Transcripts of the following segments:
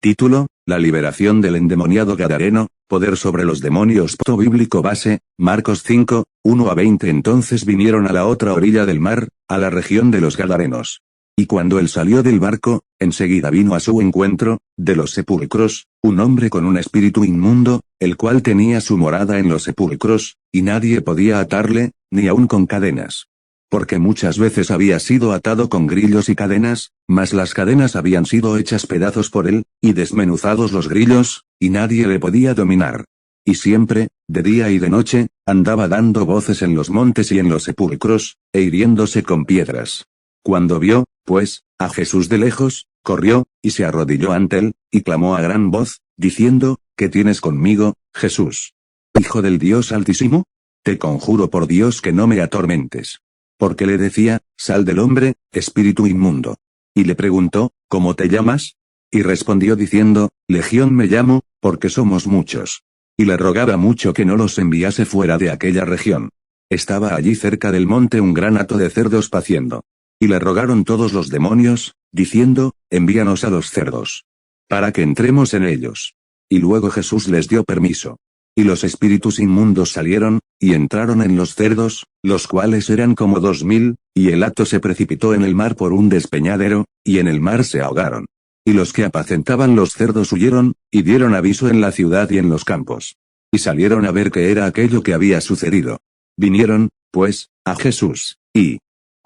Título: La liberación del endemoniado gadareno, poder sobre los demonios. Texto bíblico base: Marcos 5, 1-20. Entonces vinieron a la otra orilla del mar, a la región de los Gadarenos. Y cuando él salió del barco, enseguida vino a su encuentro, de los sepulcros, un hombre con un espíritu inmundo, el cual tenía su morada en los sepulcros, y nadie podía atarle, ni aun con cadenas. Porque muchas veces había sido atado con grillos y cadenas, mas las cadenas habían sido hechas pedazos por él, y desmenuzados los grillos, y nadie le podía dominar. Y siempre, de día y de noche, andaba dando voces en los montes y en los sepulcros, e hiriéndose con piedras. Cuando vio, pues, a Jesús de lejos, corrió, y se arrodilló ante él, y clamó a gran voz, diciendo: ¿Qué tienes conmigo, Jesús, Hijo del Dios Altísimo? Te conjuro por Dios que no me atormentes. Porque le decía: Sal del hombre, espíritu inmundo. Y le preguntó: ¿Cómo te llamas? Y respondió diciendo: Legión me llamo, porque somos muchos. Y le rogaba mucho que no los enviase fuera de aquella región. Estaba allí cerca del monte un gran hato de cerdos paciendo. Y le rogaron todos los demonios, diciendo: Envíanos a los cerdos, para que entremos en ellos. Y luego Jesús les dio permiso. Y los espíritus inmundos salieron, y entraron en los cerdos, los cuales eran como 2000, y el hato se precipitó en el mar por un despeñadero, y en el mar se ahogaron. Y los que apacentaban los cerdos huyeron, y dieron aviso en la ciudad y en los campos. Y salieron a ver qué era aquello que había sucedido. Vinieron, pues, a Jesús, y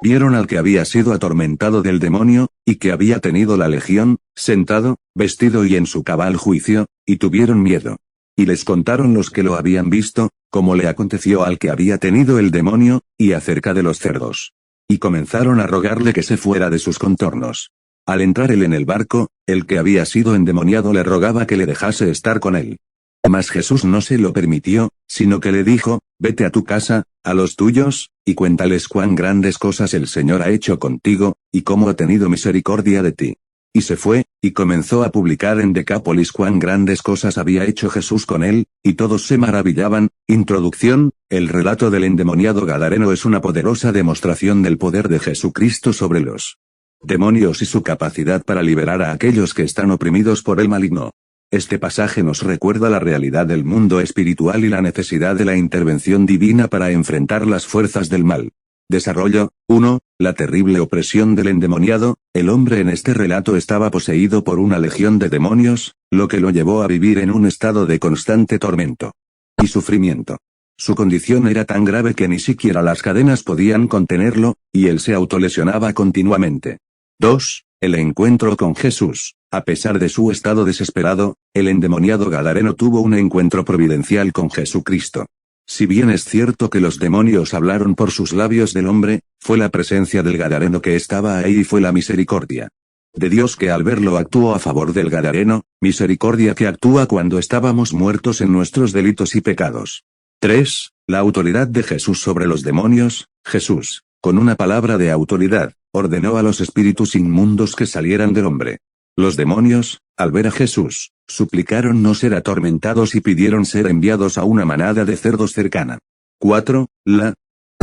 vieron al que había sido atormentado del demonio, y que había tenido la legión, sentado, vestido y en su cabal juicio, y tuvieron miedo. Y les contaron los que lo habían visto, cómo le aconteció al que había tenido el demonio, y acerca de los cerdos. Y comenzaron a rogarle que se fuera de sus contornos. Al entrar él en el barco, el que había sido endemoniado le rogaba que le dejase estar con él. Mas Jesús no se lo permitió, sino que le dijo: Vete a tu casa, a los tuyos, y cuéntales cuán grandes cosas el Señor ha hecho contigo, y cómo ha tenido misericordia de ti. Y se fue, y comenzó a publicar en Decápolis cuán grandes cosas había hecho Jesús con él, y todos se maravillaban. Introducción: el relato del endemoniado gadareno es una poderosa demostración del poder de Jesucristo sobre los demonios y su capacidad para liberar a aquellos que están oprimidos por el maligno. Este pasaje nos recuerda la realidad del mundo espiritual y la necesidad de la intervención divina para enfrentar las fuerzas del mal. Desarrollo: 1. La terrible opresión del endemoniado. El hombre en este relato estaba poseído por una legión de demonios, lo que lo llevó a vivir en un estado de constante tormento y sufrimiento. Su condición era tan grave que ni siquiera las cadenas podían contenerlo, y él se autolesionaba continuamente. 2. El encuentro con Jesús. A pesar de su estado desesperado, el endemoniado gadareno tuvo un encuentro providencial con Jesucristo. Si bien es cierto que los demonios hablaron por sus labios del hombre, fue la presencia del gadareno que estaba ahí y fue la misericordia de Dios que al verlo actuó a favor del gadareno, misericordia que actúa cuando estábamos muertos en nuestros delitos y pecados. 3. La autoridad de Jesús sobre los demonios. Jesús, con una palabra de autoridad, ordenó a los espíritus inmundos que salieran del hombre. Los demonios, al ver a Jesús, suplicaron no ser atormentados y pidieron ser enviados a una manada de cerdos cercana. 4. La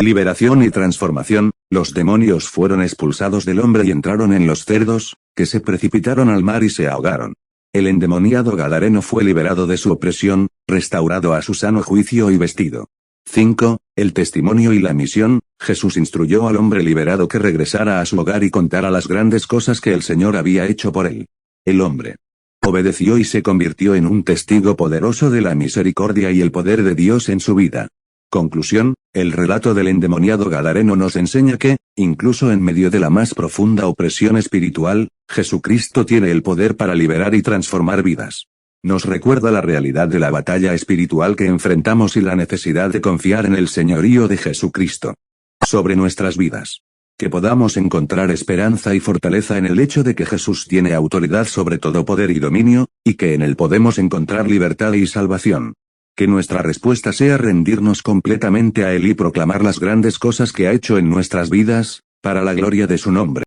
liberación y transformación. Los demonios fueron expulsados del hombre y entraron en los cerdos, que se precipitaron al mar y se ahogaron. El endemoniado gadareno fue liberado de su opresión, restaurado a su sano juicio y vestido. 5. El testimonio y la misión. Jesús instruyó al hombre liberado que regresara a su hogar y contara las grandes cosas que el Señor había hecho por él. El hombre obedeció y se convirtió en un testigo poderoso de la misericordia y el poder de Dios en su vida. Conclusión: el relato del endemoniado gadareno nos enseña que, incluso en medio de la más profunda opresión espiritual, Jesucristo tiene el poder para liberar y transformar vidas. Nos recuerda la realidad de la batalla espiritual que enfrentamos y la necesidad de confiar en el señorío de Jesucristo sobre nuestras vidas. Que podamos encontrar esperanza y fortaleza en el hecho de que Jesús tiene autoridad sobre todo poder y dominio, y que en él podemos encontrar libertad y salvación. Que nuestra respuesta sea rendirnos completamente a él y proclamar las grandes cosas que ha hecho en nuestras vidas, para la gloria de su nombre.